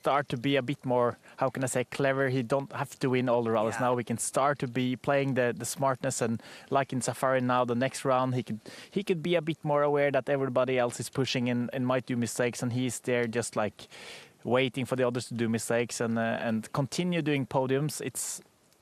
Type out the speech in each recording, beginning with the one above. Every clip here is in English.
start to be a bit more, how can I say, clever. He don't have to win all the rallies now. We can start to be playing the smartness, and like in Safari now, the next round he could be a bit more aware that everybody else is pushing and might do mistakes, and he's there just like waiting for the others to do mistakes and continue doing podiums.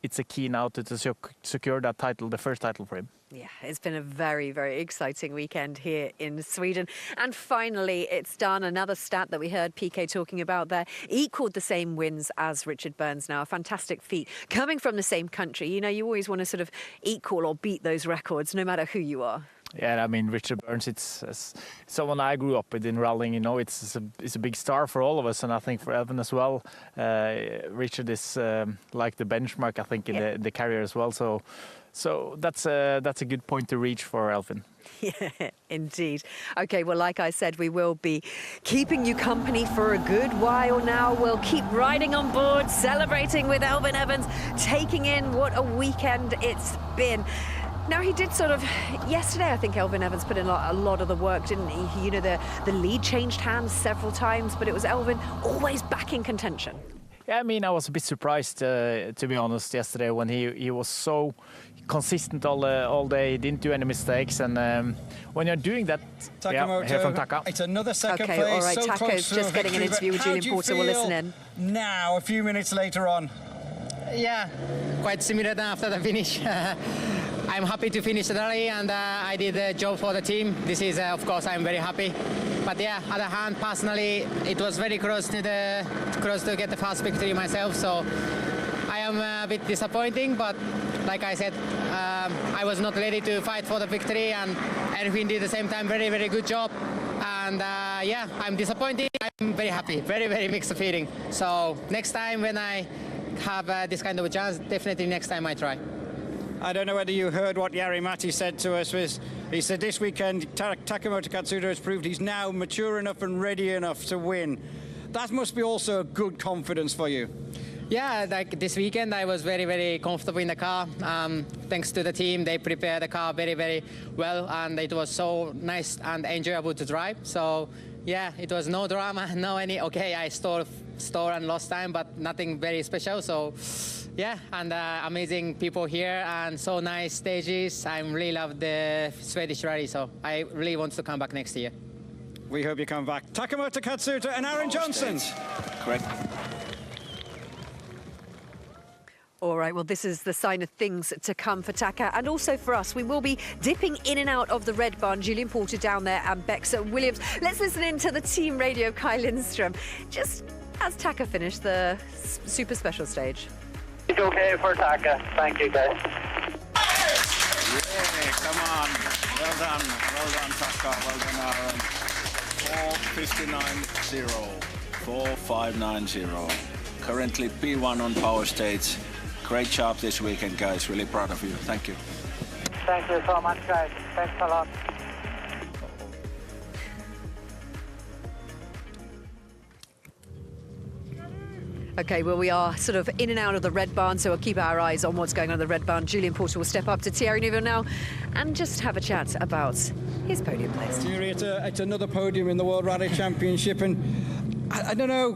It's a key now to secure that title, the first title for him. Yeah, it's been a very, very exciting weekend here in Sweden. And finally, it's done. Another stat that we heard PK talking about there, equaled the same wins as Richard Burns now. A fantastic feat. Coming from the same country, you know, you always want to sort of equal or beat those records, no matter who you are. Yeah, I mean, Richard Burns, it's someone I grew up with in rallying. You know, it's a big star for all of us, and I think for Elfyn as well. Richard is like the benchmark, I think, in the career as well. So that's a good point to reach for Elfyn. Yeah, indeed. Okay, well, like I said, we will be keeping you company for a good while now. We'll keep riding on board, celebrating with Elfyn Evans, taking in what a weekend it's been. Now, he did sort of, yesterday I think Elfyn Evans put in a lot of the work, didn't he? You know, the lead changed hands several times, but it was Elfyn always back in contention. Yeah, I mean, I was a bit surprised, to be honest, yesterday when he was so consistent all day. He didn't do any mistakes, and when you're doing that, Here from Taka. It's another second okay, place. all right, So Taka's just getting an interview with Julian Porter. We'll listen in. Now, a few minutes later on. Yeah, quite similar than after the finish. I'm happy to finish the rally, and I did the job for the team. This is, of course, I'm very happy. But yeah, other hand, personally, it was very close to get the first victory myself. So I am a bit disappointing, but like I said, I was not ready to fight for the victory, and Elfyn did the same time very, very good job. And yeah, I'm disappointed. I'm very happy, very, very mixed feeling. So next time when I have this kind of a chance, definitely next time I try. I don't know whether you heard what Jari Matti said to us. He said this weekend Takamoto Katsuta has proved he's now mature enough and ready enough to win. That must be also a good confidence for you. Yeah, like this weekend I was very, very comfortable in the car. Thanks to the team, they prepared the car very, very well, and it was so nice and enjoyable to drive. So yeah, it was no drama, no any, okay, I stole and lost time, but nothing very special. So yeah, and amazing people here and so nice stages. I really love the Swedish rally, so I really want to come back next year. We hope you come back. Takamoto Katsuta and Aaron Johnson. Correct. All right, well, this is the sign of things to come for Taka, and also for us. We will be dipping in and out of the red barn. Julian Porter down there and Bexa Williams. Let's listen in to the team radio, Kai Lindström, just as Taka finished the super special stage. It's okay for Taka. Thank you, guys. Yeah, come on. Well done, Taka. Well done, Aaron. 4:59.0. 4:590. Currently P1 on power stage. Great job this weekend, guys. Really proud of you. Thank you. Thank you so much, guys. Thanks a lot. Okay, well, we are sort of in and out of the red barn, so we'll keep our eyes on what's going on in the red barn. Julian Porter will step up to Thierry Neuville now and just have a chat about his podium place. Thierry, it's another podium in the World Rally Championship, and I don't know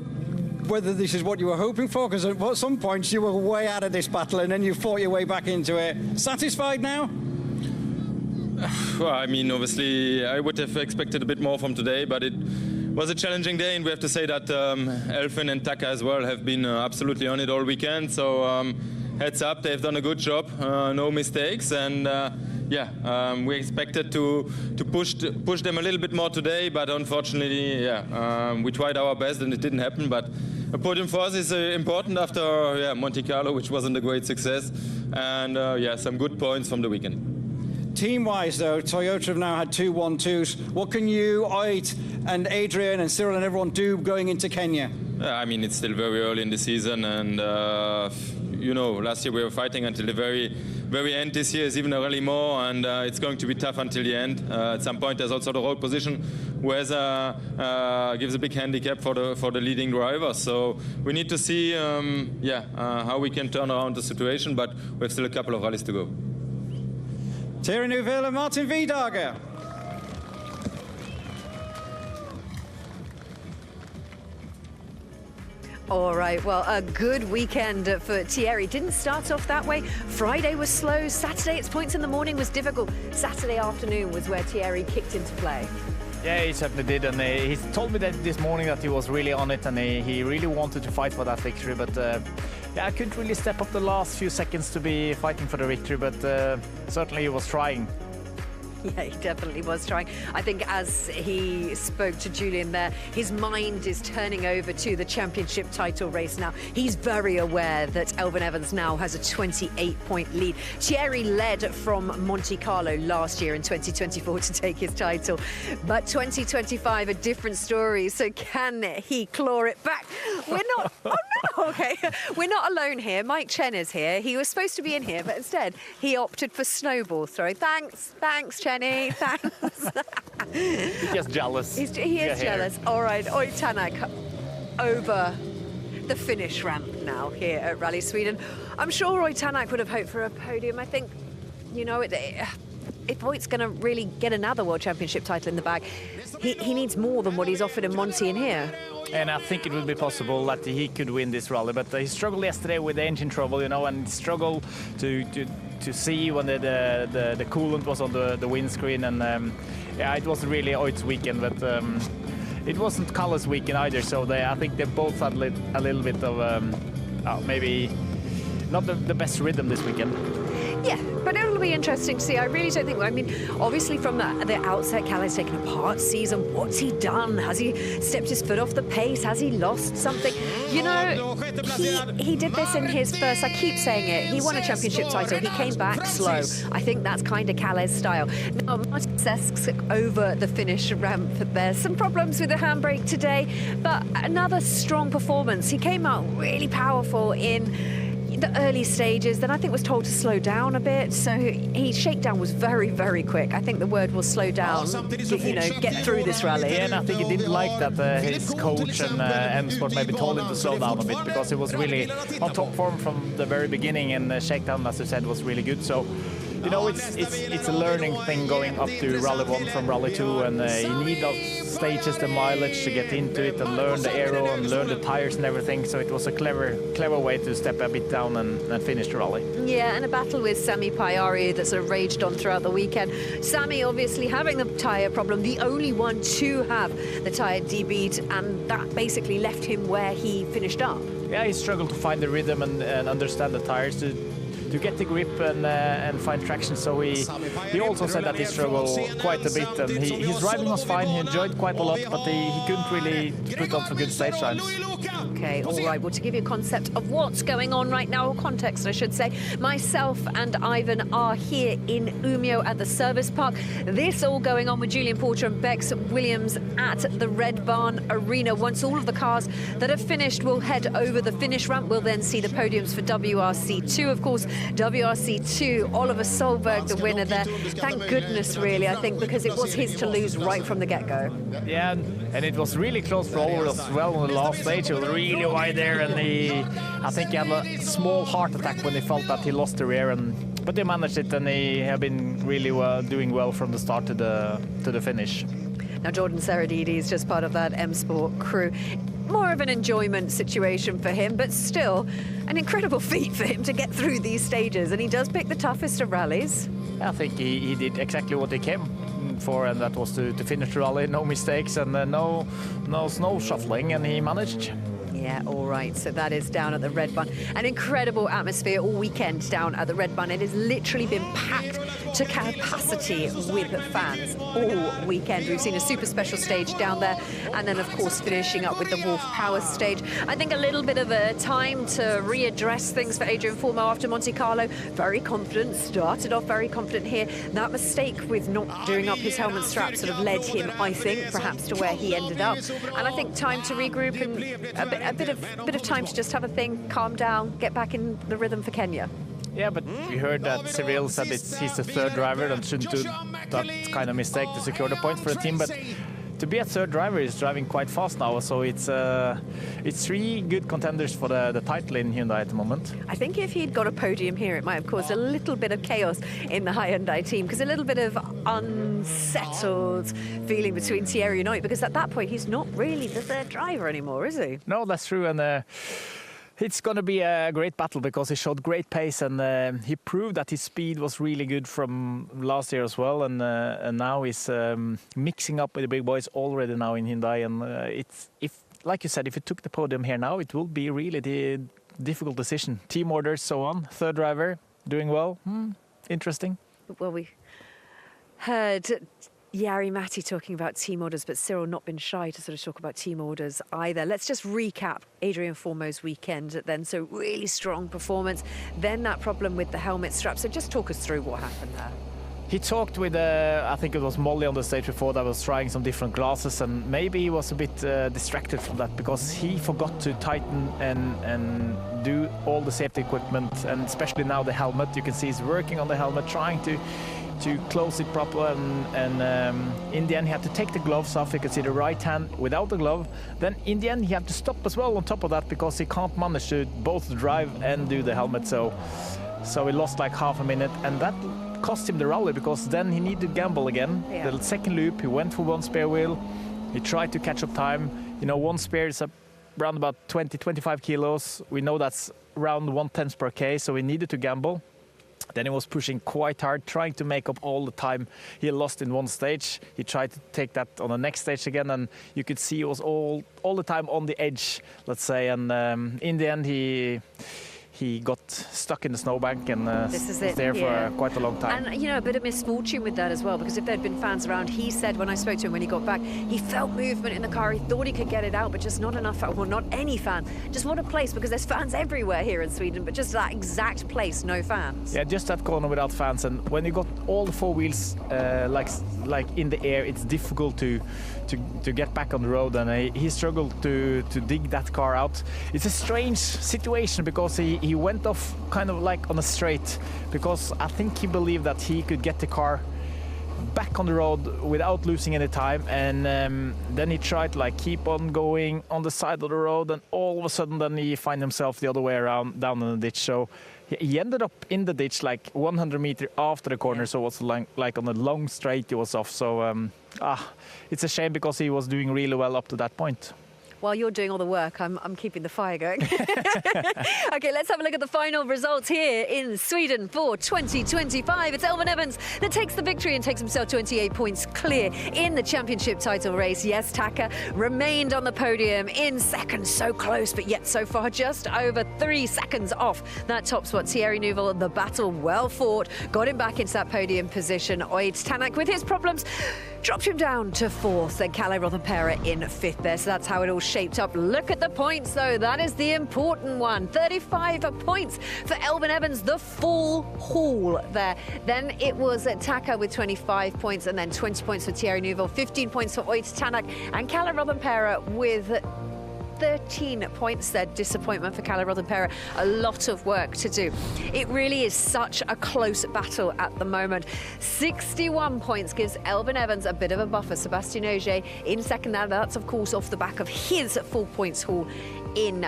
whether this is what you were hoping for, because at some points you were way out of this battle and then you fought your way back into it. Satisfied now? Well, I mean, obviously I would have expected a bit more from today, but it was a challenging day, and we have to say that Elfyn and Taka as well have been absolutely on it all weekend. So heads up, they've done a good job, no mistakes, and yeah, we expected to push them a little bit more today, but unfortunately, yeah, we tried our best and it didn't happen. But a podium for us is important after Monte Carlo, which wasn't a great success, and yeah, some good points from the weekend. Team-wise, though, Toyota have now had 2 1-2s. What can you, Oid, and Adrian and Cyril and everyone do going into Kenya? I mean, it's still very early in the season, and you know, last year we were fighting until the very end. This year is even a rally more, and it's going to be tough until the end. At some point, there's also the road position, where gives a big handicap for the leading driver. So we need to see, how we can turn around the situation. But we have still a couple of rallies to go. Thierry Neuville and Martin Vidager. All right, well, a good weekend for Thierry. Didn't start off that way. Friday was slow. Saturday, its points in the morning was difficult. Saturday afternoon was where Thierry kicked into play. Yeah, he certainly did, and he told me that this morning that he was really on it, and he really wanted to fight for that victory. But yeah, I couldn't really step up the last few seconds to be fighting for the victory, but certainly he was trying. Yeah, he definitely was trying. I think as he spoke to Julian there, his mind is turning over to the championship title race now. He's very aware that Elfyn Evans now has a 28-point lead. Thierry led from Monte Carlo last year in 2024 to take his title. But 2025, a different story. So can he claw it back? We're not... Oh, no! Okay. We're not alone here. Mike Chen is here. He was supposed to be in here, but instead he opted for snowball throwing. Thanks, Chenny. Thanks. He's just jealous. He is jealous. All right, Ott Tänak over the finish ramp now here at Rally Sweden. I'm sure Ott Tänak would have hoped for a podium. I think, you know, if Ott's going to really get another World Championship title in the bag, he needs more than what he's offered in Monty in here. And I think it will be possible that he could win this rally, but he struggled yesterday with the engine trouble, you know, and struggled to see when the coolant was on the windscreen, and yeah, it wasn't really Ott's weekend, but it wasn't Kalle's weekend either. So I think they both had a little bit of maybe not the best rhythm this weekend. Yeah, but it'll be interesting to see. I really don't think, I mean, obviously from the outset, Kalle's taken a part season. What's he done? Has he stepped his foot off the pace? Has he lost something? You know, he did this in his first, I keep saying it, he won a championship title. He came back slow. I think that's kind of Kalle's style. Now, Martin Cessk over the finish ramp. There's some problems with the handbrake today, but another strong performance. He came out really powerful in the early stages, then I think was told to slow down a bit, so his shakedown was very, very quick. I think the word was slow down, you know, get through this rally. Yeah, and I think he didn't like that his coach and M-Sport maybe told him to slow down a bit, because he was really on top form from the very beginning, and the shakedown, as I said, was really good. So, you know, it's a learning thing going up to Rally 1 from Rally 2, and you need those stages, the mileage, to get into it and learn the aero and learn the tires and everything. So it was a clever way to step a bit down and finish the rally. Yeah, and a battle with Sami Pajari that sort of raged on throughout the weekend. Sami obviously having the tyre problem, the only one to have the tyre debeat, and that basically left him where he finished up. Yeah, he struggled to find the rhythm and understand the tires to get the grip and find traction. So he also said that he struggled quite a bit, and his driving was fine. He enjoyed quite a lot, but he couldn't really put on some good stage times. Okay, all right. Well, to give you a concept of what's going on right now, or context, I should say, myself and Ivan are here in Umeå at the service park. This all going on with Julian Porter and Bex Williams at the Red Barn Arena. Once all of the cars that have finished will head over the finish ramp, we'll then see the podiums for WRC2, of course. WRC2, Oliver Solberg, the winner there. Thank goodness, really, I think, because it was his to lose right from the get-go. Yeah, and it was really close for Oliver as well on the last stage. He was really wide there, and I think he had a small heart attack when he felt that he lost the rear, but he managed it, and he had been really doing well from the start to the finish. Now, Jordan Seradidi is just part of that M-Sport crew. More of an enjoyment situation for him, but still an incredible feat for him to get through these stages, and he does pick the toughest of rallies. I think he did exactly what he came for, and that was to finish the rally, no mistakes, and no snow shuffling, and he managed. Yeah, all right, so that is down at the Red Barn. An incredible atmosphere all weekend down at the Red Barn. It has literally been packed to capacity with fans all weekend. We've seen a super special stage down there, and then of course finishing up with the Wolf Power stage. I think a little bit of a time to readdress things for Adrian Formeau after Monte Carlo. Very confident, started off very confident here. That mistake with not doing up his helmet strap sort of led him, I think, perhaps to where he ended up. And I think time to regroup and a bit of time to just have a think, calm down, get back in the rhythm for Kenya. Yeah, but we heard that Cyril said he's the third driver and shouldn't do that kind of mistake to secure the points for the team. But to be a third driver, he's driving quite fast now. So it's 3 good contenders for the title in Hyundai at the moment. I think if he'd got a podium here, it might have caused a little bit of chaos in the Hyundai team, because a little bit of unsettled feeling between Thierry and Oit, because at that point he's not really the third driver anymore, is he? No, that's true, and it's going to be a great battle because he showed great pace, and he proved that his speed was really good from last year as well, and now he's mixing up with the big boys already now in Hyundai, and like you said, if he took the podium here now, it will be really the difficult decision. Team orders, so on. Third driver, doing well. Interesting. Well, we heard Jari Matti talking about team orders, but Cyril not been shy to sort of talk about team orders either. Let's just recap Adrian Formo's weekend then. So really strong performance, then that problem with the helmet strap. So just talk us through what happened there. He talked with, I think it was Molly on the stage before, that was trying some different glasses, and maybe he was a bit distracted from that because he forgot to tighten and do all the safety equipment, and especially now the helmet. You can see he's working on the helmet, trying to close it properly, and in the end he had to take the gloves off. You can see the right hand without the glove. Then in the end he had to stop as well on top of that because he can't manage to both drive and do the helmet, so he lost like half a minute, and that cost him the rally because then he needed to gamble again. Yeah. The second loop he went for one spare wheel, he tried to catch up time. You know, one spare is around about 20-25 kilos. We know that's around 1/10 per K, so he needed to gamble. Then he was pushing quite hard, trying to make up all the time he lost in one stage. He tried to take that on the next stage again, and you could see he was all the time on the edge, let's say. And in the end, he got stuck in the snowbank and was there for quite a long time. And, you know, a bit of misfortune with that as well, because if there'd been fans around, he said when I spoke to him when he got back, he felt movement in the car. He thought he could get it out, but just not enough. Well, not any fan. Just what a place, because there's fans everywhere here in Sweden, but just that exact place, no fans. Yeah, just that corner without fans. And when you got all the 4 wheels like in the air, it's difficult to get back on the road, and he struggled to dig that car out. It's a strange situation because he went off kind of like on a straight, because I think he believed that he could get the car back on the road without losing any time, and then he tried to like keep on going on the side of the road, and all of a sudden then he find himself the other way around down in the ditch. So he ended up in the ditch like 100 meters after the corner, so it was like on a long straight he was off. So it's a shame because he was doing really well up to that point. While you're doing all the work, I'm keeping the fire going. OK, let's have a look at the final results here in Sweden for 2025. It's Elfyn Evans that takes the victory and takes himself 28 points clear in the championship title race. Yes, Taka remained on the podium in second, so close, but yet so far just over 3 seconds off that top spot. Thierry Neuville, the battle well fought, got him back into that podium position. Oit Tanak, with his problems, dropped him down to 4th, then Kalle Rothenperä in 5th there. So that's how it all shaped up. Look at the points, though. That is the important one. 35 points for Elfyn Evans, the full haul there. Then it was Taka with 25 points, and then 20 points for Thierry Neuville, 15 points for Oit Tanak, and Kalle Rothenperä with 13 points there. Disappointment for Kalle Rothenperä. A lot of work to do. It really is such a close battle at the moment. 61 points gives Elfyn Evans a bit of a buffer. Sébastien Ogier in second. That's of course off the back of his full points haul in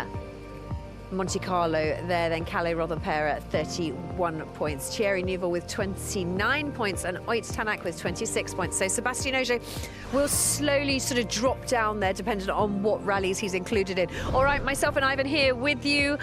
Monte Carlo there. Then Kalle Rothenperä 31 points, Thierry Neuville with 29 points, and Oit Tanak with 26 points. So Sébastien Ogier will slowly sort of drop down there depending on what rallies he's included in. All right, myself and Ivan here with you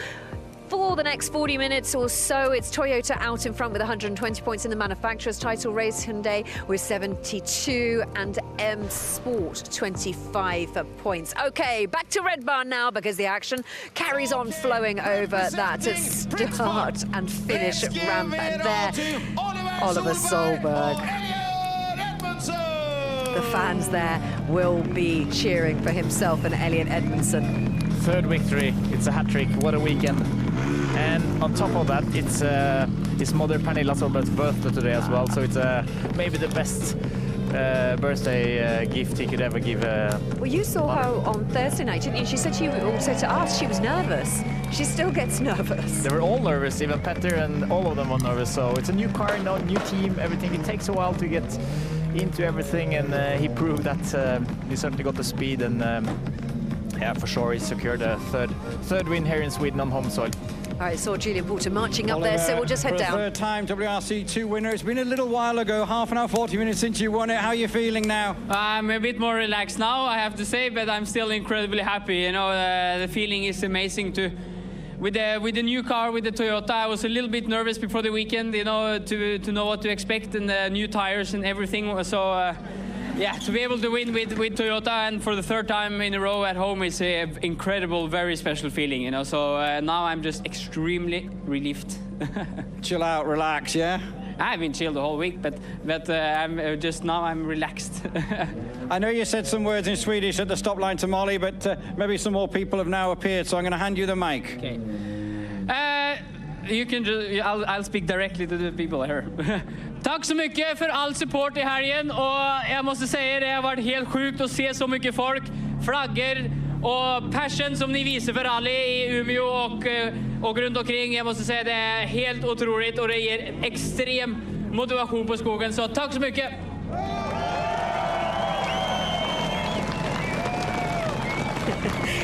for the next 40 minutes or so. It's Toyota out in front with 120 points in the manufacturer's title race, Hyundai with 72, and M Sport 25 points. Okay, back to Red Barn now, because the action carries on flowing over that start and finish ramp there. Oliver Solberg. The fans there will be cheering for himself and Elliot Edmondson. 3rd victory, it's a hat-trick, what a weekend. And on top of that, it's his mother Pernilla Solberg's birthday today as well, so it's maybe the best birthday gift he could ever give. Well, you saw her on Thursday night, didn't you? She said also to us she was nervous. She still gets nervous. They were all nervous, even Petter and all of them were nervous. So it's a new car, new team, everything. It takes a while to get into everything, and he proved that he certainly got the speed, and yeah, for sure he secured a third win here in Sweden on home soil. All right, saw Julian Porter marching up there, so we'll just head down. Third time WRC2 winner. It's been a little while ago, half an hour, 40 minutes since you won it. How are you feeling now? I'm a bit more relaxed now, I have to say, but I'm still incredibly happy. You know, the feeling is amazing with the new car, with the Toyota. I was a little bit nervous before the weekend, you know, to know what to expect, and the new tires and everything. So yeah, to be able to win with Toyota and for the third time in a row at home is an incredible, very special feeling, you know. So now I'm just extremely relieved. Chill out, relax, yeah? I've been chilled the whole week, but I'm just now I'm relaxed. I know you said some words in Swedish at the stop line to Molly, but maybe some more people have now appeared, so I'm going to hand you the mic. Okay. You can just, I'll speak directly to the people here. Tack så mycket för all support i helgen, och jag måste säga det har varit helt sjukt att se så mycket folk, flaggor och passion som ni visar för rally i Umeå och runt omkring. Jag måste säga det är helt otroligt, och det ger extrem motivation på skogen, så tack så mycket.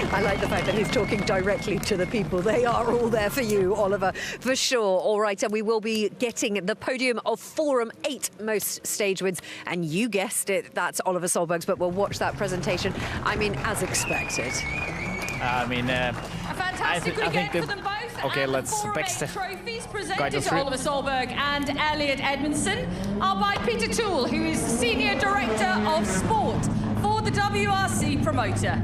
I like the fact that he's talking directly to the people. They are all there for you, Oliver, for sure. All right, and we will be getting the podium of Forum 8 most stage wins. And you guessed it, that's Oliver Solberg's, but we'll watch that presentation, I mean, as expected. I mean, a fantastic weekend for them both. Okay, and let's the backstage. Trophies presented to Oliver Solberg and Elliot Edmondson are by Peter Toole, who is Senior Director of Sport for the WRC promoter.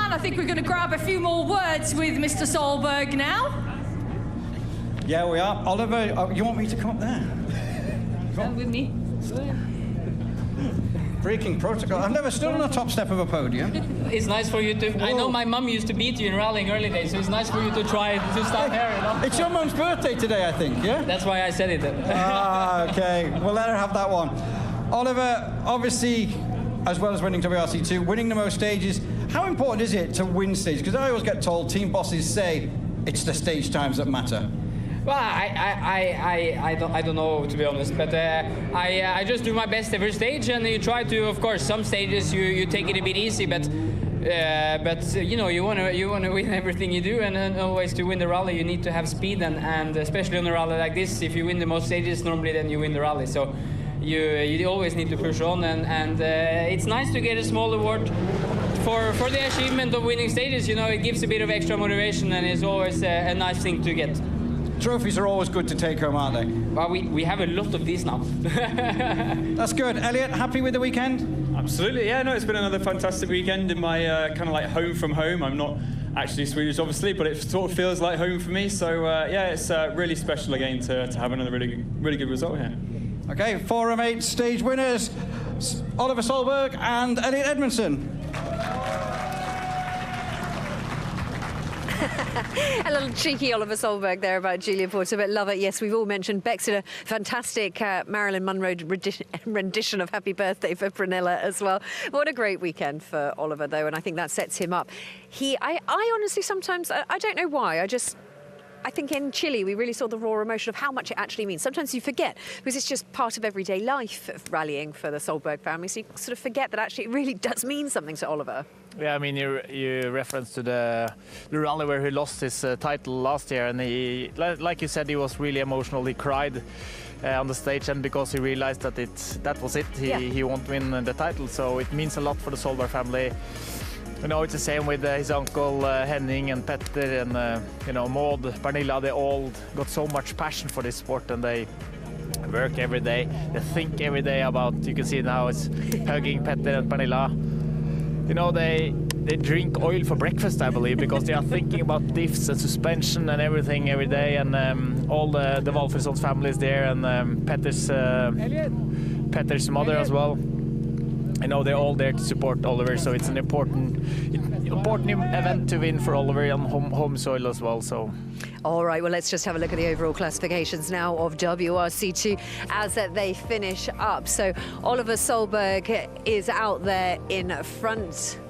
I think we're going to grab a few more words with Mr. Solberg now. Yeah, we are. Oliver, you want me to come up there? Come with me. Breaking protocol. I've never stood on the top step of a podium. It's nice for you to. Whoa. I know my mum used to beat you in rallying early days, so it's nice for you to try to stand here. You know? It's your mum's birthday today, I think, yeah? That's why I said it. Okay. We'll let her have that one. Oliver, obviously, as well as winning WRC2, winning the most stages, how important is it to win stages? Because I always get told team bosses say it's the stage times that matter. Well, I don't know, to be honest, but I just do my best every stage, and you try to, of course, some stages you take it a bit easy, but you know, you want to win everything you do, and always to win the rally you need to have speed, and especially on a rally like this, if you win the most stages normally, then you win the rally. So you always need to push on, and it's nice to get a small award for the achievement of winning stages. You know, it gives a bit of extra motivation, and it's always a nice thing to get. Trophies are always good to take home, aren't they? Well, we have a lot of these now. That's good. Elliot, happy with the weekend? Absolutely, yeah. No, it's been another fantastic weekend in my kind of like home from home. I'm not actually Swedish, obviously, but it sort of feels like home for me. So yeah, it's really special again to have another really good result here. Okay, Forum 8 stage winners, Oliver Solberg and Elliot Edmondson. A little cheeky Oliver Solberg there about Julian Porter, but love it. Yes, we've all mentioned Bex did a fantastic Marilyn Monroe rendition of Happy Birthday for Pranilla as well. What a great weekend for Oliver, though, and I think that sets him up. I honestly sometimes, I don't know why, I think in Chile we really saw the raw emotion of how much it actually means. Sometimes you forget, because it's just part of everyday life of rallying for the Solberg family, so you sort of forget that actually it really does mean something to Oliver. Yeah, I mean, you reference to the rally where he lost his title last year, and he, like you said, he was really emotional. He cried on the stage, and because he realized that that was it, he won't win the title. So it means a lot for the Solberg family. You know, it's the same with his uncle Henning and Petter and you know, Maud, Pernilla. They all got so much passion for this sport, and they work every day. They think every day about. You can see now it's hugging Petter and Pernilla. You know, they drink oil for breakfast, I believe, because they are thinking about diffs and suspension and everything every day. And all the Walfridsson family is there, and Petter's mother as well. You know, they're all there to support Oliver, so it's an important. important event to win for Oliver on home soil as well. So. All right, well, let's just have a look at the overall classifications now of WRC2 as they finish up. So Oliver Solberg is out there in front.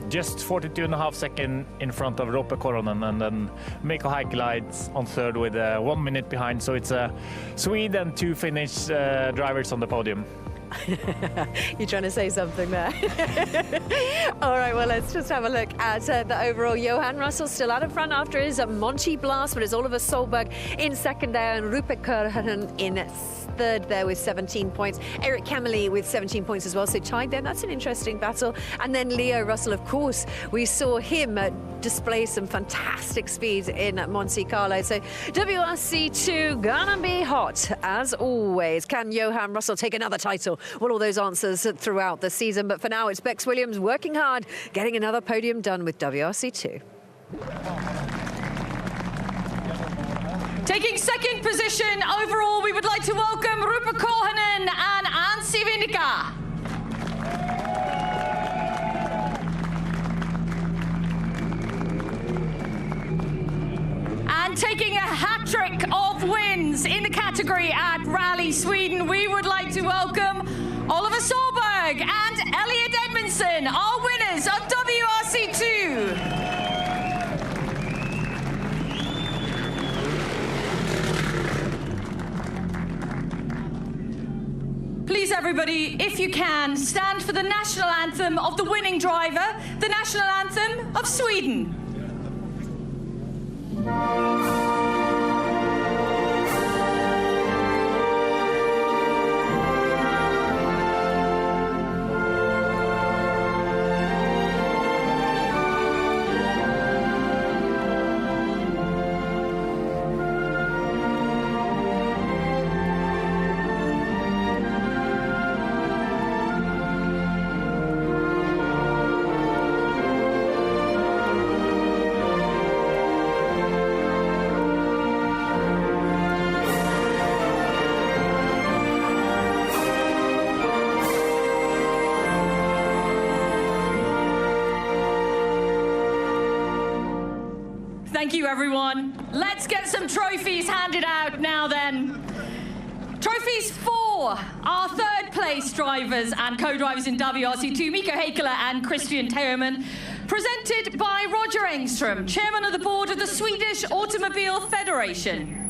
Just 42.5 seconds in front of Roope Korhonen, and then Mikko Heikkilä on third with 1 minute behind. So it's a Swede and 2 Finnish drivers on the podium. You're trying to say something there. All right, well, let's just have a look at the overall. Johan Russell still out in front after his Monty Blast, but it's Oliver Solberg in second there, and Roope Korhonen in third there with 17 points. Eric Kameli with 17 points as well, so tied there. That's an interesting battle. And then Leo Russell, of course, we saw him display some fantastic speed in Monte Carlo. So WRC2 gonna be hot as always. Can Johan Russell take another title? Well, all those answers throughout the season, but for now it's Bex Williams working hard, getting another podium done with WRC2. Taking second position overall, we would like to welcome Roope Korhonen and Anssi Winnikka. And taking a hat-trick of wins in the category at Rally Sweden, we would like to welcome Oliver Solberg and Elliot Edmondson, our winners of WRC2. Please, everybody, if you can, stand for the national anthem of the winning driver, the national anthem of Sweden. Thank you, everyone. Let's get some trophies handed out now then. Trophies for our third place drivers and co-drivers in WRC2, Mikko Heikkilä and Christian Theoman, presented by Roger Engström, chairman of the board of the Swedish Automobile Federation.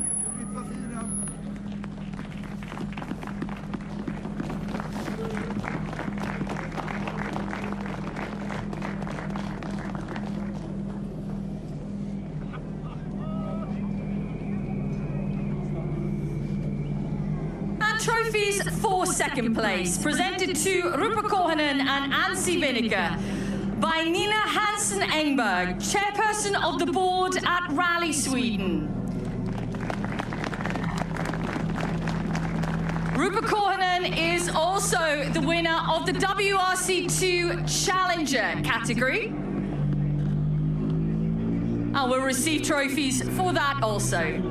Trophies for second place, presented to Roope Korhonen and Anssi Winnikka by Nina Hansen Engberg, chairperson of the board at Rally Sweden. Roope Korhonen is also the winner of the WRC2 Challenger category, and will receive trophies for that also.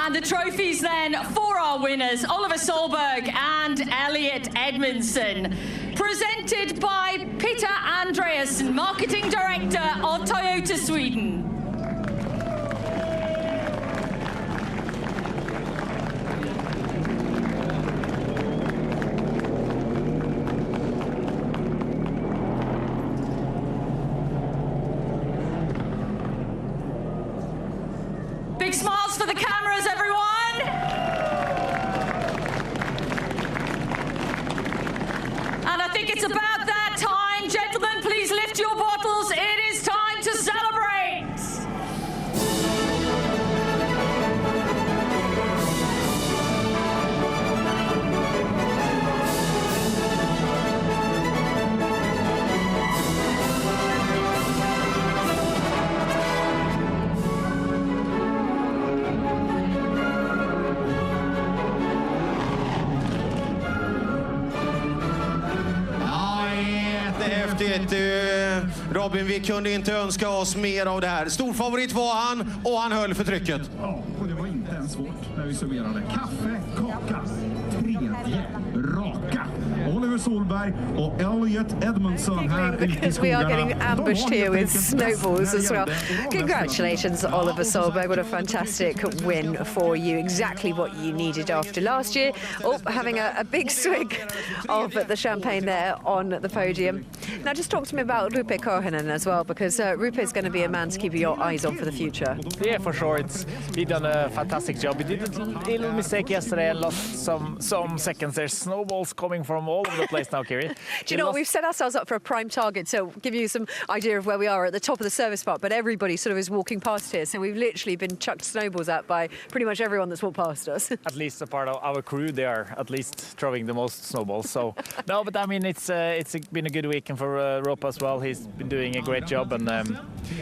And the trophies then for our winners, Oliver Solberg and Elliot Edmondson, presented by Peter Andreasson, Marketing Director of Toyota Sweden. Big smiles for the cameras, everyone. And I think it's about that time. Gentlemen, please lift your bottles. It is time to celebrate. Robin, vi kunde inte önska oss mer av det här. Stor favorit var han, och han höll för trycket. Ja, och det var inte känns svårt när vi summerar det. Kaffe, kaka, tredje raka. Oliver Solberg och Elliot Edmondson här ute i because we are skogarna. getting ambushed here with snowballs as well. Congratulations, Oliver Solberg. What a fantastic win for you. Exactly what you needed after last year. Oh, having a big swig of the champagne there on the podium. Now, just talk to me about Roope Korhonen as well, because Roope is going to be a man to keep your eyes on for the future. Yeah, for sure. He done a fantastic job. He did a little mistake yesterday and lost some seconds. There's snowballs coming from all over the place now, Kiri. Do you know what? We've set ourselves up for a prime target, so give you some idea of where we are at the top of the service part, but everybody sort of is walking past here, so we've literally been chucked snowballs at by pretty much everyone that's walked past us. At least a part of our crew, they are at least throwing the most snowballs. So no, but I mean it's been a good weekend for Rope as well. He's been doing a great job, and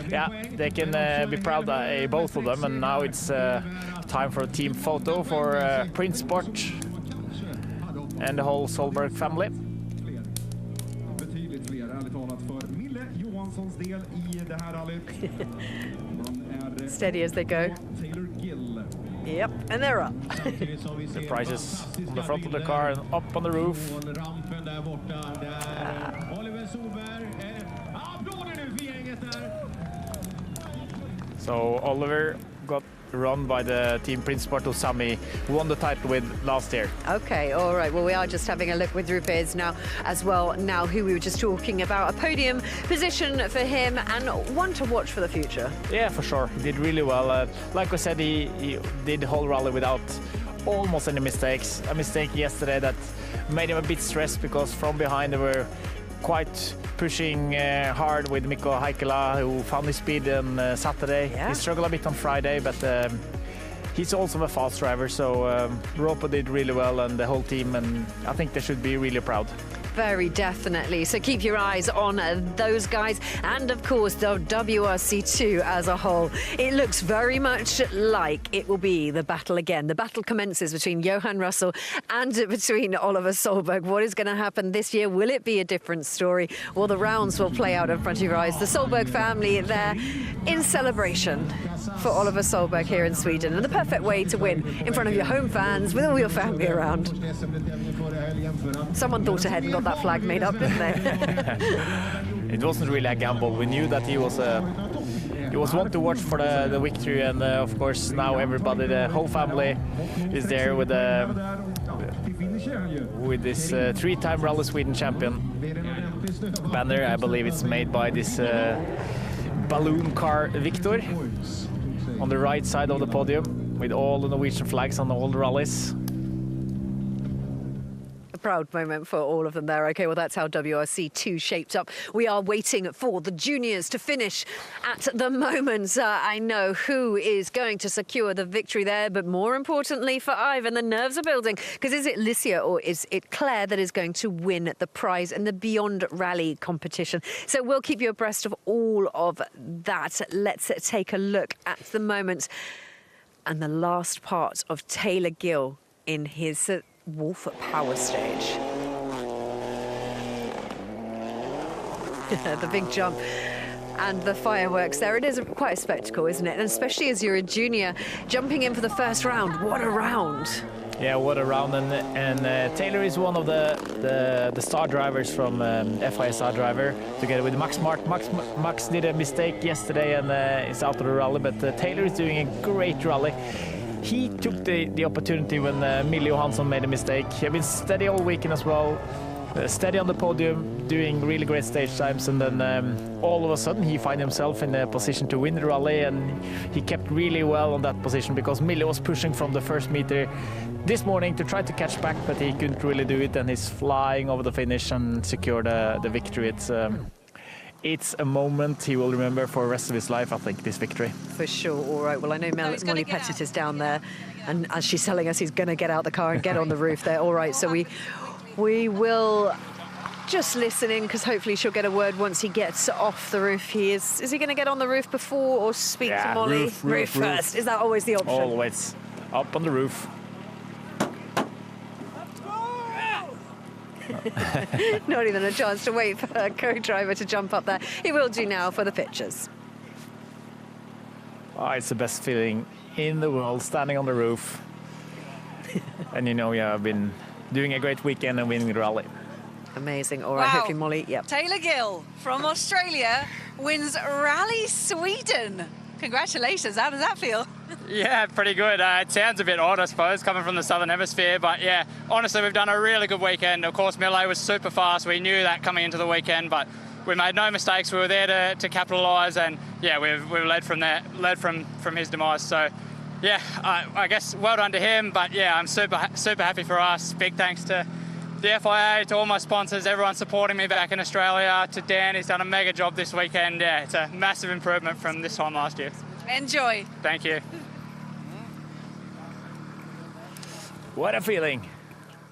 yeah, they can be proud both of them. And now it's time for a team photo for Prince Sport and the whole Solberg family. Steady as they go. Yep, and they're up. The prizes on the front of the car and up on the roof. So Oliver got run by the team Prince Sport, who Sami won the title with last year. Okay, all right. Well, we are just having a look with Rupes now as well. Now, who we were just talking about, a podium position for him and one to watch for the future. Yeah, for sure. He did really well. Like I said, he did the whole rally without almost any mistakes. A mistake yesterday that made him a bit stressed because from behind they were quite pushing hard with Mikko Heikkila, who found his speed on Saturday. Yeah. He struggled a bit on Friday, but he's also a fast driver, so Rope did really well and the whole team, and I think they should be really proud. Very definitely. So keep your eyes on those guys and, of course, the WRC2 as a whole. It looks very much like it will be the battle again. The battle commences between Johan Russell and between Oliver Solberg. What is going to happen this year? Will it be a different story? Well, the rounds will play out in front of your eyes. The Solberg family there in celebration for Oliver Solberg here in Sweden. And the perfect way to win in front of your home fans with all your family around. Someone thought ahead and got that flag made up, didn't they? It wasn't really a gamble. We knew that he was one to watch for the victory, and of course now everybody, the whole family, is there with this three-time Rally Sweden champion banner. I believe it's made by this balloon car Victor on the right side of the podium with all the Norwegian flags on all the rallies. Proud moment for all of them there. Okay, well, that's how WRC2 shaped up. We are waiting for the juniors to finish at the moment. I know who is going to secure the victory there, but more importantly for Ivan, the nerves are building, because is it Licia or is it Claire that is going to win the prize in the Beyond Rally competition? So we'll keep you abreast of all of that. Let's take a look at the moment and the last part of Taylor Gill in his Wolf Power Stage. The big jump and the fireworks there. It is quite a spectacle, isn't it? And especially as you're a junior jumping in for the first round. What a round. Yeah, what a round. And Taylor is one of the star drivers from FIA Star Driver, together with Max Mark. Max did a mistake yesterday and is out of the rally, but Taylor is doing a great rally. He took the opportunity when Mille Johansson made a mistake. He's been steady all weekend as well, steady on the podium, doing really great stage times, and then all of a sudden he found himself in a position to win the rally, and he kept really well on that position because Mille was pushing from the first meter this morning to try to catch back, but he couldn't really do it, and he's flying over the finish and secured the victory. It's a moment he will remember for the rest of his life, I think, this victory. For sure. All right. Well, I know Molly Pettit is down there, and as she's telling us, he's going to get out the car and get on the roof there. All right. So we will just listen in, because hopefully she'll get a word once he gets off the roof. Is he going to get on the roof before or speak to Molly? Roof first. Is that always the option? Always. Up on the roof. Not even a chance to wait for a co-driver to jump up there. He will do now for the pictures. Oh, it's the best feeling in the world, standing on the roof. And you know, yeah, I've been doing a great weekend and winning the rally. Amazing. All right, hopefully, Molly. Yep. Taylor Gill from Australia wins Rally Sweden. Congratulations. How does that feel? Yeah, pretty good. It sounds a bit odd, I suppose, coming from the Southern Hemisphere, but yeah, honestly, we've done a really good weekend. Of course, Mille was super fast. We knew that coming into the weekend, but we made no mistakes. We were there to capitalise, and yeah, we've led from his demise. So yeah, I guess well done to him. But yeah, I'm super happy for us. Big thanks to the FIA, to all my sponsors, everyone supporting me back in Australia, to Dan, he's done a mega job this weekend. Yeah, it's a massive improvement from this time last year. Enjoy. Thank you. What a feeling.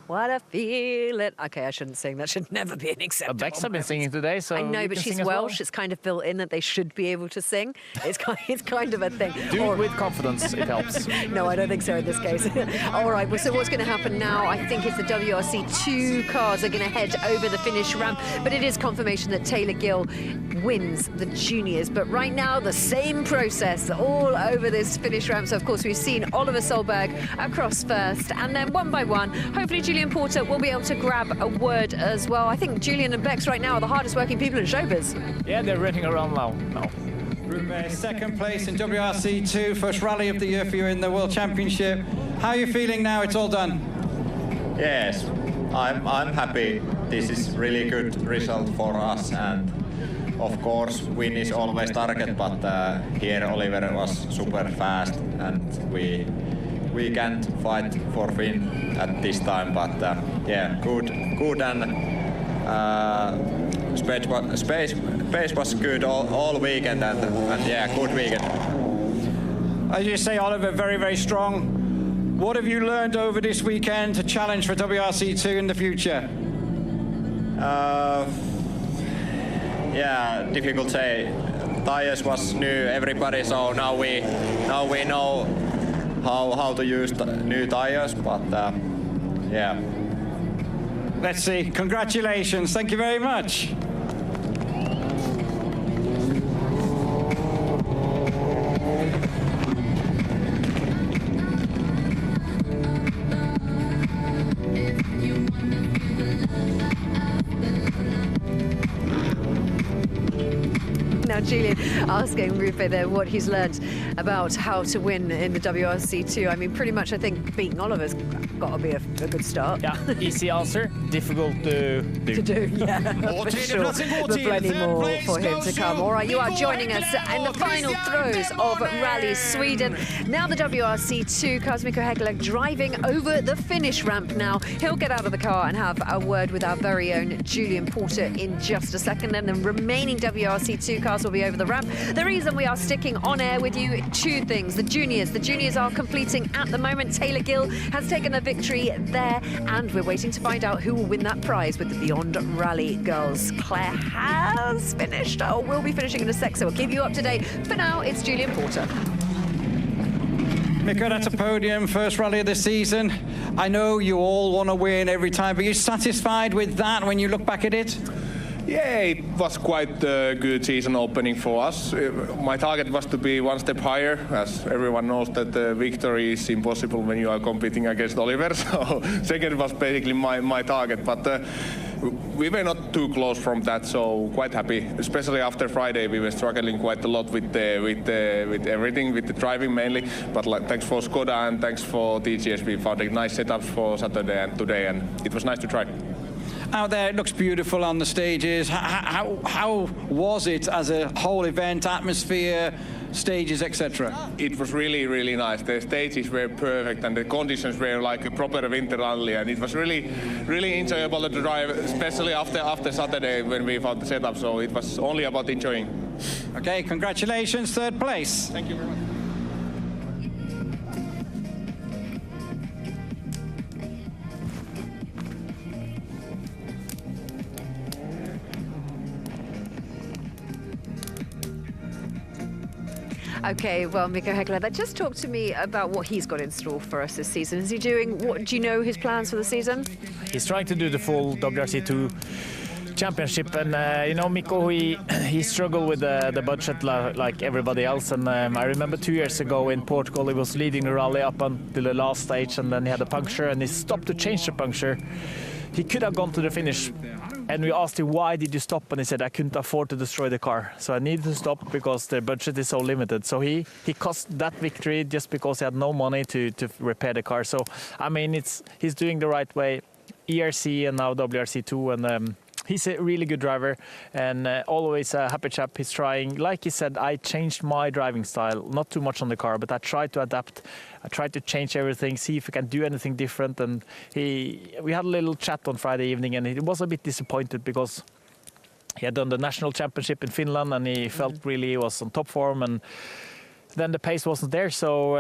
What a feeling. Okay, I shouldn't sing. That should never be an acceptable. Bex have been singing today, so I know, you but can she's sing as Welsh. well. It's kind of built in that they should be able to sing. It's kind of a thing. Do it with confidence. It helps. No, I don't think so in this case. All right, well, so what's going to happen now? I think it's the WRC2 cars are going to head over the finish ramp, but it is confirmation that Taylor Gill wins the juniors. But right now, the same process all over this finish ramp. So, of course, we've seen Oliver Solberg across first, and then one by one, hopefully Julian Porter will be able to grab a word as well. I think Julian and Bex right now are the hardest working people in showbiz. Yeah, they're running around now. Rubé, second place in WRC2, first rally of the year for you in the World Championship. How are you feeling now it's all done? Yes, I'm happy. This is really good result for us, and of course win is always target, but here Oliver was super fast and we can't fight for win at this time, but yeah, good and space was good all weekend, and yeah, good weekend. As you say, Oliver, very, very strong. What have you learned over this weekend to challenge for WRC2 in the future? Yeah, difficult to say. Tires was new, everybody, so now we know how to use the new tires, but yeah. Let's see. Congratulations. Thank you very much. Now, Julian asking Rubé there what he's learned about how to win in the WRC2. I mean, pretty much, I think beating Oliver's got to be a good start. Yeah, easy answer, difficult to do. Yeah, for sure. But plenty more for him to come. All right, you are joining us in the final throes of Rally Sweden. Now the WRC2 cars, Mikko Häkkilä driving over the finish ramp now. He'll get out of the car and have a word with our very own Julian Porter in just a second. And the remaining WRC2 cars will be over the ramp. The reason we are sticking on air with you, two things. The juniors are completing at the moment. Taylor Gill has taken the victory there, and we're waiting to find out who will win that prize with the Beyond Rally girls. Claire has finished, or will be finishing in a sec, so we'll keep you up to date. For now, it's Julian Porter. Mikko, that's a podium, first rally of the season. I know you all want to win every time, but you're satisfied with that when you look back at it? Yeah, it was quite a good season opening for us. My target was to be one step higher, as everyone knows that the victory is impossible when you are competing against Oliver. So second was basically my target, but we were not too close from that, so quite happy. Especially after Friday, we were struggling quite a lot with everything, with the driving mainly. But thanks for Skoda and thanks for TGS, we found a nice setup for Saturday and today, and it was nice to try. Out there, it looks beautiful on the stages. How was it as a whole event, atmosphere, stages, etc.? It was really, really nice. The stages were perfect and the conditions were like a proper winter rally, and it was really, really enjoyable to drive, especially after Saturday when we found the setup. So it was only about enjoying. Okay, congratulations, third place. Thank you very much. Okay, well, Mikko Häkkilä, just talk to me about what he's got in store for us this season. Is he doing, do you know his plans for the season? He's trying to do the full WRC2 championship. And you know, Mikko, he struggled with the budget like everybody else. And I remember 2 years ago in Portugal, he was leading the rally up until the last stage, and then he had a puncture, and he stopped to change the puncture. He could have gone to the finish. And we asked him, why did you stop? And he said, I couldn't afford to destroy the car. So I needed to stop because the budget is so limited. So he cost that victory just because he had no money to repair the car. So, I mean, he's doing the right way. ERC and now WRC2. And he's a really good driver and always a happy chap. He's trying, like he said, I changed my driving style, not too much on the car, but I tried to adapt. I tried to change everything, see if we can do anything different. And we had a little chat on Friday evening, and he was a bit disappointed because he had done the national championship in Finland and he felt really he was on top form, and then the pace wasn't there. So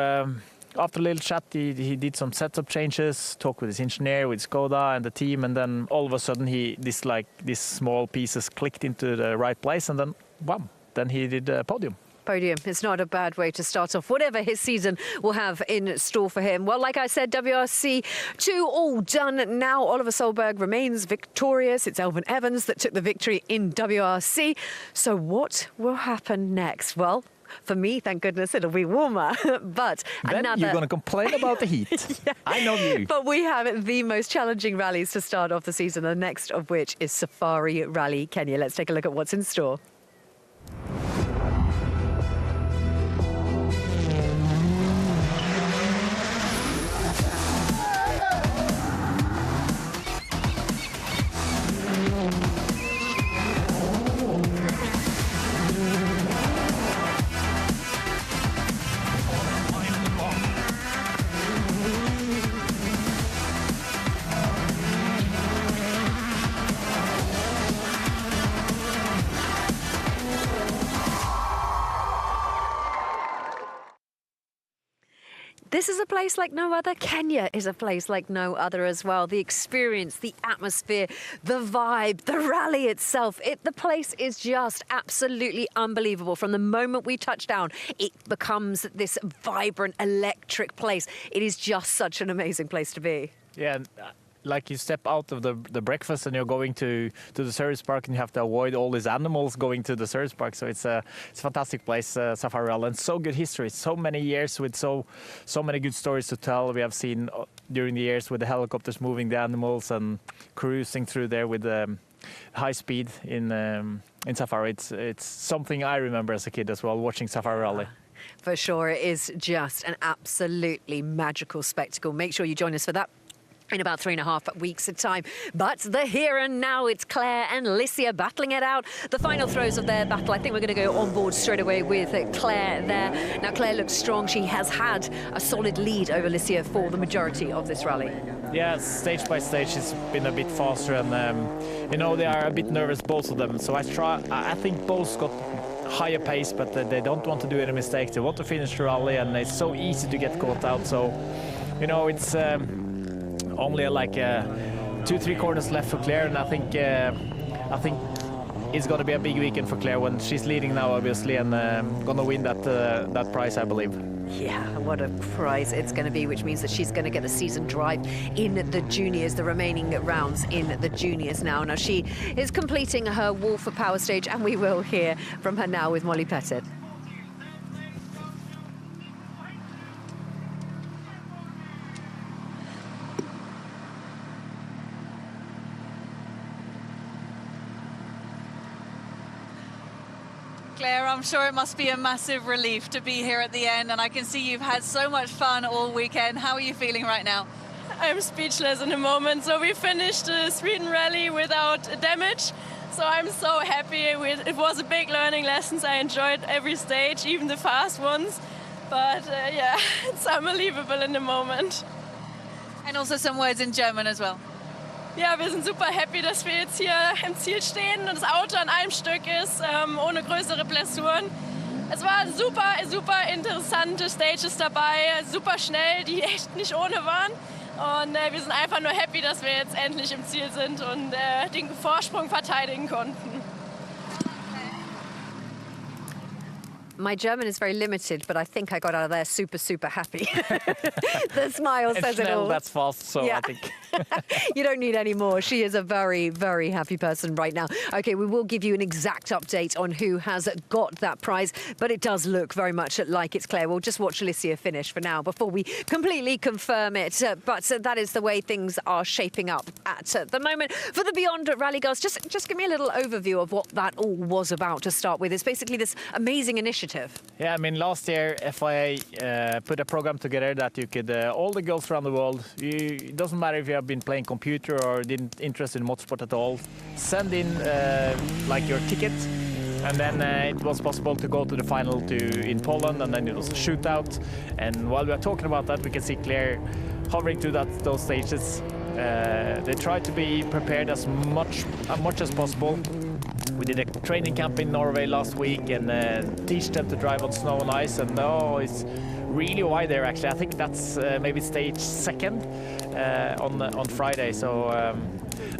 after a little chat, he did some setup changes, talked with his engineer, with Skoda and the team, and then all of a sudden these small pieces clicked into the right place, and then bam, then he did a podium. It's not a bad way to start off whatever his season will have in store for him. Well, like I said, WRC2 all done now. Oliver Solberg remains victorious. It's Elfyn Evans that took the victory in WRC. So what will happen next? Well, for me, thank goodness, it'll be warmer. But then you're going to complain about the heat. Yeah. I know you. But we have the most challenging rallies to start off the season, the next of which is Safari Rally Kenya. Let's take a look at what's in store. This is a place like no other. Kenya is a place like no other as well. The experience, the atmosphere, the vibe, the rally itself. The place is just absolutely unbelievable. From the moment we touch down, it becomes this vibrant, electric place. It is just such an amazing place to be. Yeah. Like you step out of the breakfast and you're going to the service park, and you have to avoid all these animals going to the service park. So it's a fantastic place, Safari Rally, and so good history. So many years with so many good stories to tell. We have seen during the years with the helicopters moving the animals and cruising through there with high speed in Safari. It's something I remember as a kid as well, watching Safari Rally. For sure, it is just an absolutely magical spectacle. Make sure you join us for that in about 3.5 weeks' time. But the here and now, it's Claire and Licia battling it out. The final throws of their battle. I think we're going to go on board straight away with Claire there. Now, Claire looks strong. She has had a solid lead over Licia for the majority of this rally. Yeah, stage by stage, it's been a bit faster, and you know, they are a bit nervous, both of them. So I think both got higher pace, but they don't want to do any mistakes. They want to finish the rally, and it's so easy to get caught out. So, you know, it's only like 2-3 corners left for Claire, and I think it's going to be a big weekend for Claire when she's leading now, obviously, and going to win that prize, I believe. Yeah, what a prize it's going to be, which means that she's going to get the season drive in the juniors, the remaining rounds in the juniors now. Now, she is completing her Wall for Power stage, and we will hear from her now with Molly Pettit. Claire, I'm sure it must be a massive relief to be here at the end, and I can see you've had so much fun all weekend. How are you feeling right now? I'm speechless in the moment. So we finished the Sweden rally without damage, so I'm so happy. It was a big learning lesson. I enjoyed every stage, even the fast ones, but yeah, it's unbelievable in the moment. And also some words in German as well. Ja, wir sind super happy, dass wir jetzt hier im Ziel stehen und das Auto an einem Stück ist, ohne größere Blessuren. Es waren super interessante Stages dabei, super schnell, die echt nicht ohne waren. Und wir sind einfach nur happy, dass wir jetzt endlich im Ziel sind und den Vorsprung verteidigen konnten. My German is very limited, but I think I got out of there super, super happy. The smile says it all. That's fast, so Yeah. I think. You don't need any more. She is a very, very happy person right now. Okay, we will give you an exact update on who has got that prize, but it does look very much like it's Claire. We'll just watch Alicia finish for now before we completely confirm it. But that is the way things are shaping up at the moment. For the Beyond Rally Girls, just give me a little overview of what that all was about to start with. It's basically this amazing initiative. Yeah, I mean, last year FIA put a program together that you could, all the girls around the world, it doesn't matter if you have been playing computer or didn't interested in motorsport at all, send in like your ticket, and then it was possible to go to the final in Poland, and then it was a shootout. And while we are talking about that, we can see Claire hovering through those stages. They try to be prepared as much as possible. We did a training camp in Norway last week and teach them to drive on snow and ice, and it's really wide there actually. I think that's maybe stage second on Friday. So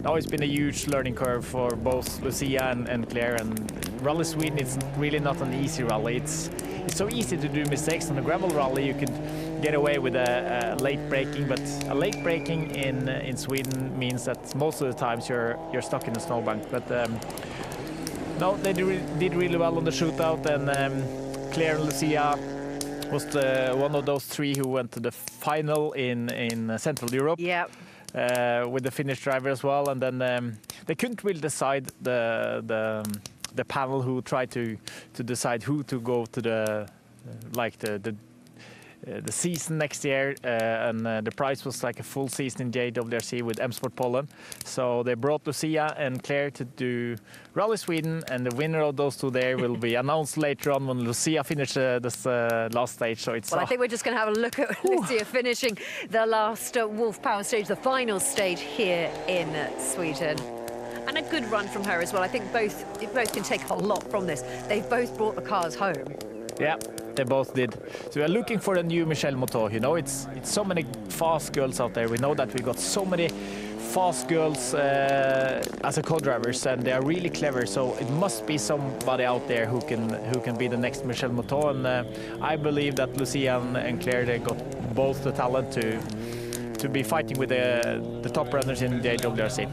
now it's been a huge learning curve for both Lucia and Claire, and Rally Sweden is really not an easy rally. It's so easy to do mistakes. On a gravel rally you could get away with a late braking, but a late braking in Sweden means that most of the times you're stuck in the snowbank. But no, they did really well on the shootout, and Claire and Lucia was one of those three who went to the final in Central Europe. Yeah. With the Finnish driver as well, and then they couldn't really decide the panel who tried to decide who to go to the season next year, and the prize was like a full season in JWRC with M Sport Poland. So they brought Lucia and Claire to do Rally Sweden, and the winner of those two there will be announced later on when Lucia finishes this last stage. So it's. Well, I think we're just going to have a look at Lucia finishing the last Wolf Power stage, the final stage here in Sweden. And a good run from her as well. I think both can take a lot from this. They've both brought the cars home. Yeah, they both did. So we are looking for the new Michelle Mouton. You know, it's so many fast girls out there. We know that we got so many fast girls as a co-drivers, and they are really clever. So it must be somebody out there who can be the next Michelle Mouton. And I believe that Lucia and Claire, they got both the talent to be fighting with the top runners in the JWRC.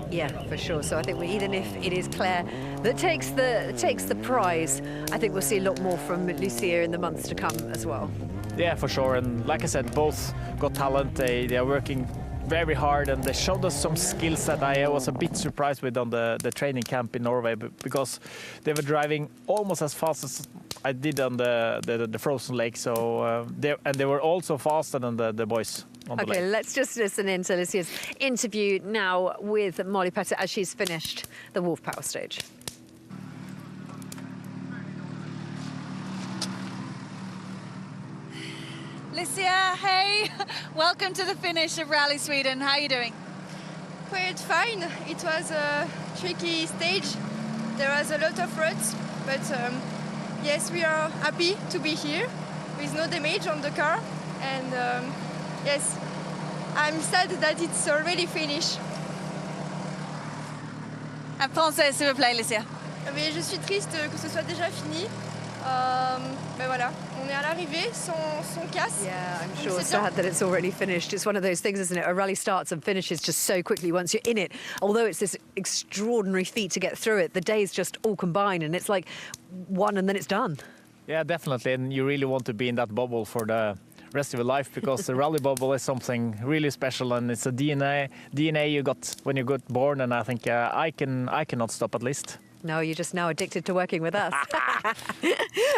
Yeah, for sure. So I think even if it is Claire that takes the prize, I think we'll see a lot more from Lucia in the months to come as well. Yeah, for sure. And like I said, both got talent. They are working very hard, and they showed us some skills that I was a bit surprised with on the training camp in Norway, because they were driving almost as fast as I did on the frozen lake. So they were also faster than the boys. Okay, let's just listen in to Lucia's interview now with Molly Petter as she's finished the Wolf Power stage. Lucia, hey, welcome to the finish of Rally Sweden. How are you doing? Quite fine. It was a tricky stage. There was a lot of ruts, but yes, we are happy to be here with no damage on the car. And yes, I'm sad that it's already finished. Un français, s'il vous plaît, Lucia. Mais je suis triste que ce soit déjà fini. Mais voilà, on est à l'arrivée sans casse. Yeah, I'm sure sad that it's already finished. It's one of those things, isn't it? A rally starts and finishes just so quickly once you're in it. Although it's this extraordinary feat to get through it, the days just all combine, and it's like one and then it's done. Yeah, definitely. And you really want to be in that bubble for the rest of your life, because the rally bubble is something really special, and it's a DNA you got when you got born, and I think I cannot stop at least. No, you're just now addicted to working with us.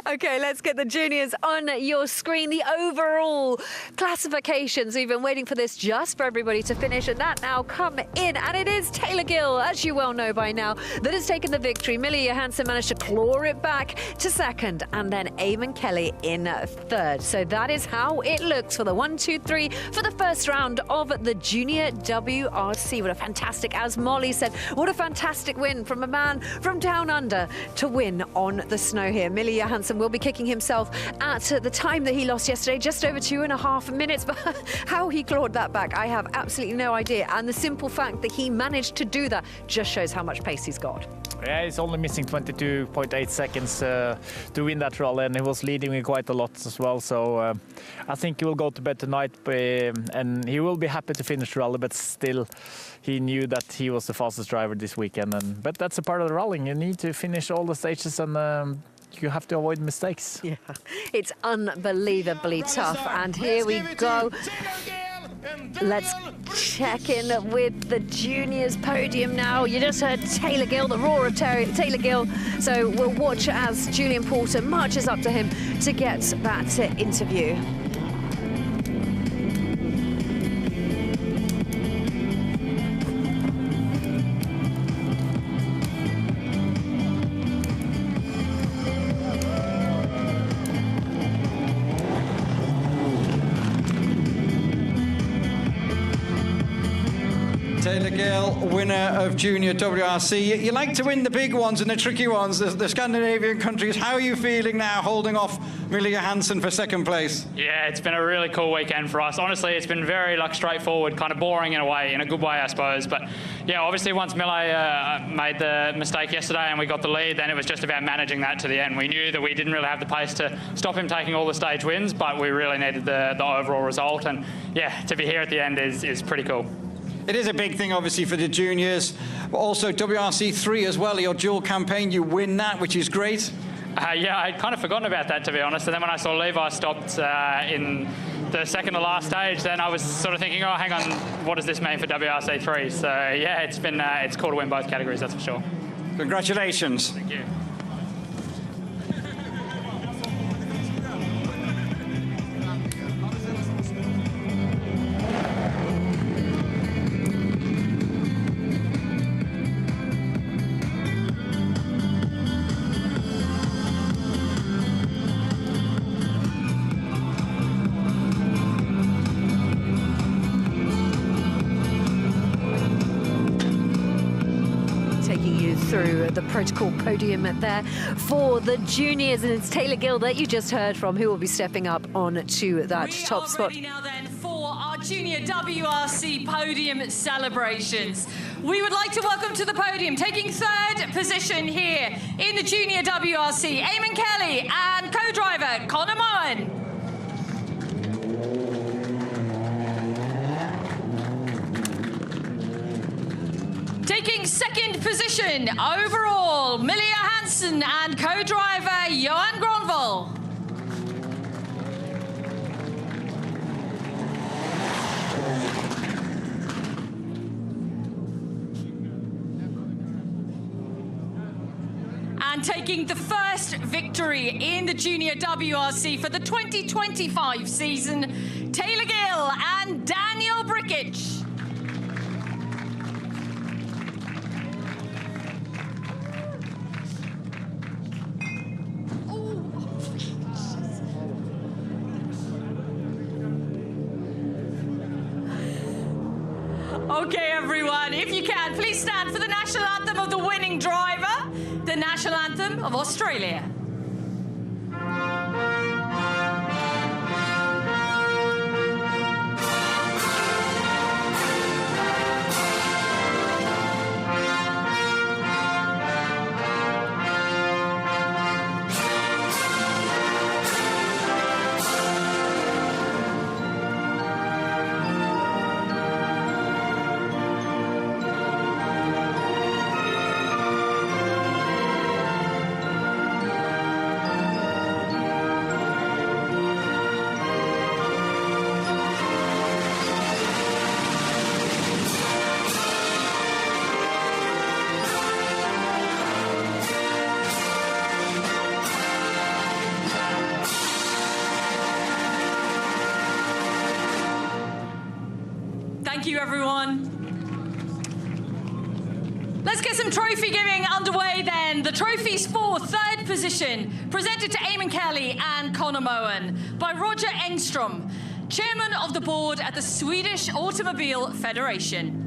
Okay, let's get the juniors on your screen. The overall classifications. We've been waiting for this just for everybody to finish, and that now come in. And it is Taylor Gill, as you well know by now, that has taken the victory. Millie Johansson managed to claw it back to second, and then Eamon Kelly in third. So that is how it looks for the 1, 2, 3 for the first round of the Junior WRC. What a fantastic, as Molly said, what a fantastic win from a man from down under to win on the snow here. Millie Johansson will be kicking himself at the time that he lost yesterday, just over 2.5 minutes. But how he clawed that back, I have absolutely no idea. And the simple fact that he managed to do that just shows how much pace he's got. Yeah, he's only missing 22.8 seconds to win that rally, and he was leading me quite a lot as well. So I think he will go to bed tonight, and he will be happy to finish the rally. But still, he knew that he was the fastest driver this weekend. But that's a part of the rallying. You need to finish all the stages, and you have to avoid mistakes. Yeah, it's unbelievably tough. And here we go. Let's check in with the juniors podium now. You just heard Taylor Gill, the roar of Taylor Gill. So we'll watch as Julian Porter marches up to him to get that interview. Taylor Gill, winner of Junior WRC. You like to win the big ones and the tricky ones, the Scandinavian countries. How are you feeling now, holding off Mille Johansson for second place? Yeah, it's been a really cool weekend for us. Honestly, it's been very straightforward, kind of boring in a way, in a good way, I suppose. But yeah, obviously once Mille made the mistake yesterday and we got the lead, then it was just about managing that to the end. We knew that we didn't really have the pace to stop him taking all the stage wins, but we really needed the overall result. And yeah, to be here at the end is pretty cool. It is a big thing, obviously, for the juniors, but also WRC3 as well. Your dual campaign, you win that, which is great. Yeah, I'd kind of forgotten about that, to be honest. And then when I saw Levi stopped in the second to last stage, then I was sort of thinking, oh, hang on, what does this mean for WRC3? So yeah, it's cool to win both categories, that's for sure. Congratulations. Thank you. Through the protocol podium there for the juniors, and it's Taylor Gill that you just heard from who will be stepping up on to that top spot. Now then for our junior WRC podium celebrations. We would like to welcome to the podium, taking third position here in the junior WRC, Eamon Kelly and co-driver Conor Moen. Taking second position overall, Mille Johansson and co-driver Johan Gronvall. And taking the first victory in the Junior WRC for the 2025 season, Taylor Gill and Daniel Brikic. Okay, everyone, if you can, please stand for the national anthem of the winning driver, the national anthem of Australia. Thank you, everyone. Let's get some trophy giving underway then. The trophies for third position, presented to Eamon Kelly and Conor Moen by Roger Engstrom, chairman of the board at the Swedish Automobile Federation.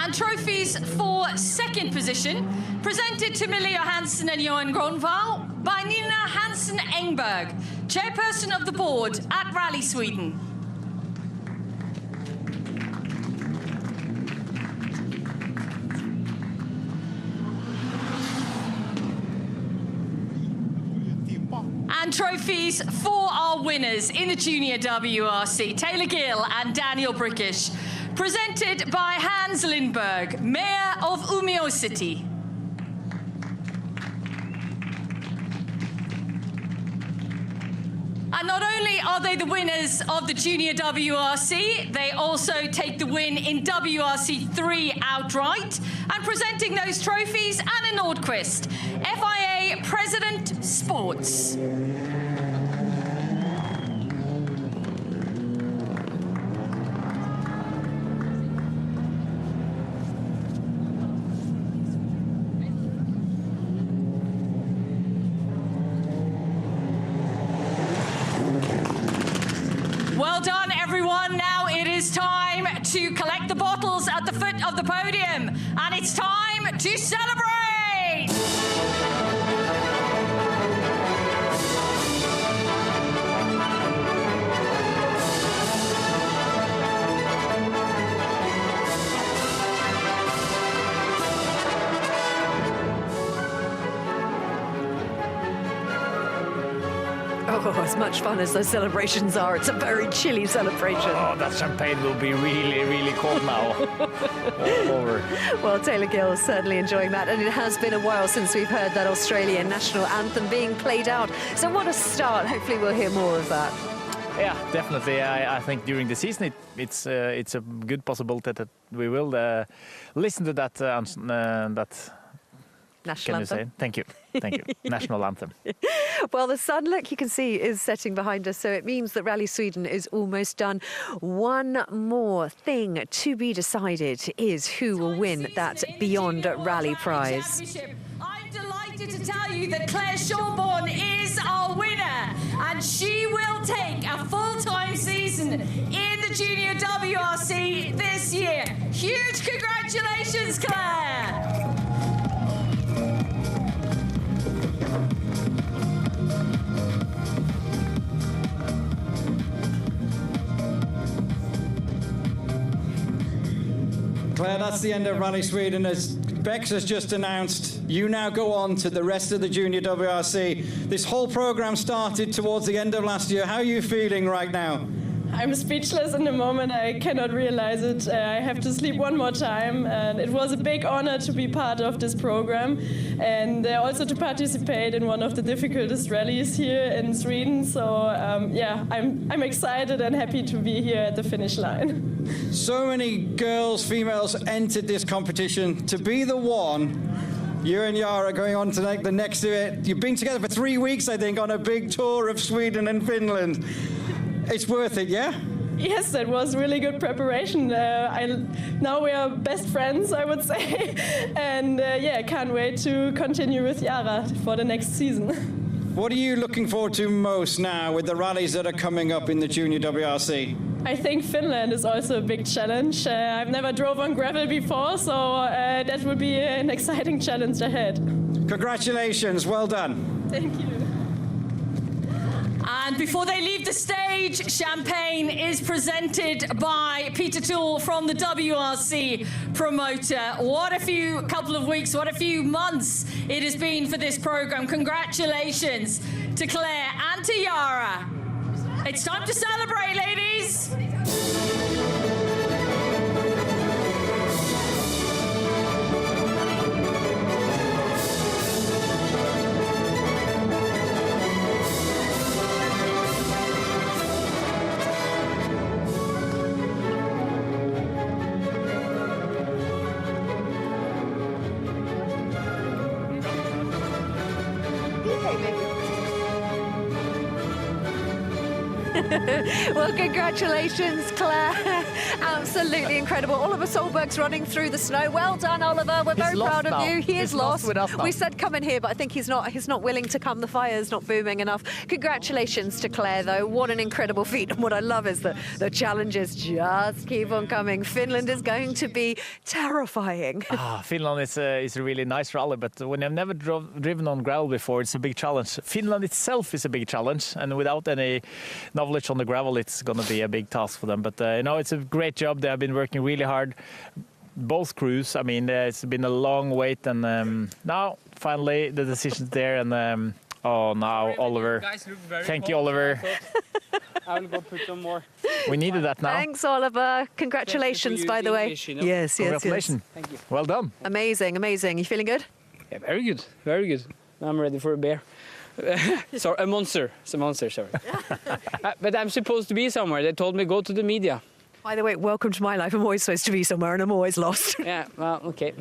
And trophies for second position, presented to Mille Johansson and Johan Gronvall by Nina Hansen Engberg, chairperson of the board at Rally Sweden. And trophies for our winners in the Junior WRC, Taylor Gill and Daniel Brickish, presented by Hans Lindberg, Mayor of Umeå City. And not only are they the winners of the Junior WRC, they also take the win in WRC 3 outright. And presenting those trophies, Anna Nordqvist, FIA President Sports. Well done, everyone. Now it is time to collect the bottles at the foot of the podium, and it's time to celebrate! Oh, as much fun as those celebrations are, it's a very chilly celebration. Oh, that champagne will be really, really cold now. All over. Well, Taylor Gill is certainly enjoying that, and it has been a while since we've heard that Australian national anthem being played out. So what a start. Hopefully we'll hear more of that. Yeah, definitely. I think during the season it's a good possibility that we will listen to that national anthem. Say? Thank you. National anthem. Well, the sun, look, you can see, is setting behind us, so it means that Rally Sweden is almost done. One more thing to be decided is who will win that Beyond Rally prize. I'm delighted to tell you that Claire Schauborn is our winner, and she will take a full-time season in the Junior WRC this year. Huge congratulations, Claire! Claire, that's the end of Rally Sweden. As Bex has just announced, you now go on to the rest of the Junior WRC. This whole program started towards the end of last year. How are you feeling right now? I'm speechless in the moment. I cannot realize it. I have to sleep one more time, and it was a big honor to be part of this program and also to participate in one of the difficultest rallies here in Sweden. So yeah, I'm excited and happy to be here at the finish line. So many girls, females entered this competition. To be the one, you and Yara going on to the next event. You've been together for 3 weeks, I think, on a big tour of Sweden and Finland. It's worth it, yeah? Yes, that was really good preparation. Now we are best friends, I would say. And yeah, can't wait to continue with Yara for the next season. What are you looking forward to most now with the rallies that are coming up in the Junior WRC? I think Finland is also a big challenge. I've never drove on gravel before, so that will be an exciting challenge ahead. Congratulations, well done. Thank you. And before they leave the stage, champagne is presented by Peter Toole from the WRC promoter. What a few couple of weeks, what a few months it has been for this program. Congratulations to Claire and to Yara. It's time to celebrate, ladies. Well, congratulations, Claire. Absolutely incredible. Oliver Solberg's running through the snow. Well done, Oliver. We're very proud of you. He is lost. We said come in here, but I think he's not willing to come. The fire's not booming enough. Congratulations to Claire, though. What an incredible feat. And what I love is that the challenges just keep on coming. Finland is going to be terrifying. Finland is a really nice rally, but when I've never driven on gravel before, it's a big challenge. Finland itself is a big challenge, and without any knowledge on the gravel, it's going to be a big task for them. But it's a great job. They have been working really hard. Both crews. I mean, it's been a long wait, and now finally the decision's there. And now Oliver. Thank you, Oliver. I will go put some more. We needed that now. Thanks, Oliver. Congratulations, by the way. Yes. Congratulations. Thank you. Well done. Amazing. You feeling good? Yeah, very good. Very good. I'm ready for a bear. Sorry, a monster. It's a monster, sorry. But I'm supposed to be somewhere. They told me go to the media. By the way, welcome to my life. I'm always supposed to be somewhere and I'm always lost. Yeah, well, okay.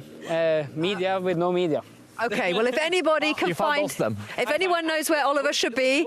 Media with no media. Okay, well, if anybody can find... If anyone knows where Oliver should be...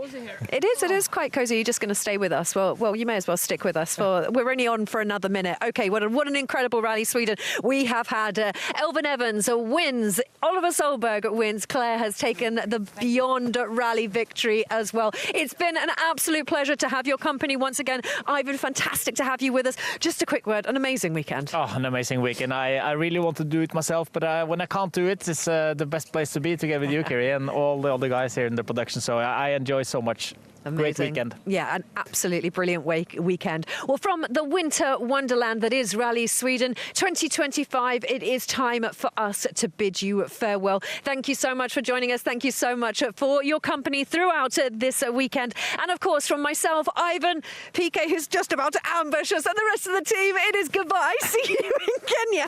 It is quite cosy. You're just going to stay with us. Well, you may as well stick with us. We're only on for another minute. Okay, what an incredible Rally Sweden. We have had Elfyn Evans wins, Oliver Solberg wins, Claire has taken the Beyond Rally victory as well. It's been an absolute pleasure to have your company once again. Ivan, fantastic to have you with us. Just a quick word, an amazing weekend. Oh, an amazing weekend. I really want to do it myself, but when I can't do it, it's the best place to be together with you, Kiri, and all the other guys here in the production. So I enjoy so much. Amazing. Great weekend. Yeah, an absolutely brilliant weekend. Well, from the winter wonderland that is Rally Sweden 2025, it is time for us to bid you farewell. Thank you so much for joining us. Thank you so much for your company throughout this weekend. And of course, from myself, Ivan, PK, who's just about to ambush us, and the rest of the team, it is goodbye. See you in Kenya.